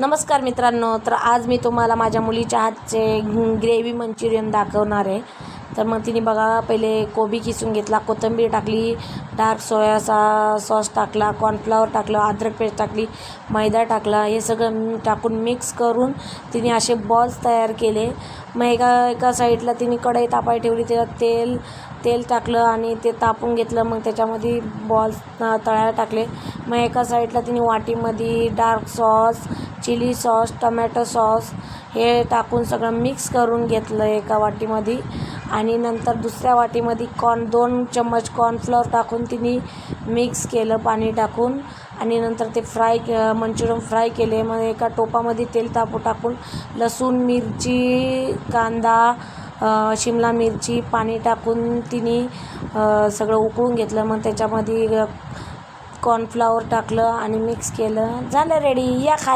नमस्कार मित्रांनो, तर आज मी तुम्हाला माझ्या मुलीच्या हातचे ग्रेव्ही मंचुरियन दाखवणार आहे. तर मग तिने बघा, पहिले कोबी किसून घेतला, कोथिंबीर टाकली, डार्क सोया सॉस टाकला, कॉर्नफ्लॉवर टाकलं, अद्रक पेस्ट टाकली, मैदा टाकला. हे सगळं टाकून मिक्स करून तिने असे बॉल्स तयार केले. मग एका साईडला तिने कढई तापायला ठेवली, त्याच्यात तेल टाकलं आणि ते तापून घेतलं. मग त्याच्यामध्ये बॉल्स तळायला टाकले. मग एका साईडला तिने वाटीमध्ये dark sauce, chilli sauce, tomato sauce हे टाकून सगळं मिक्स करून घेतलं एका वाटीमध्ये. आणि नंतर दुसऱ्या वाटीमध्ये 2 चम्मच कॉर्नफ्लॉवर टाकून तिने मिक्स केलं पाणी टाकून. आणि नंतर ते मंचुरियन फ्राय केले. मग एका टोपामध्ये तेल टाकून लसूण, मिरची, कांदा, शिमला मिरची पाणी टाकून तिने सगळं उकळून घेतलं. मग त्याच्यामध्ये कॉर्नफ्लॉवर टाकलं आणि मिक्स केलं. झालं रेडी, या खा.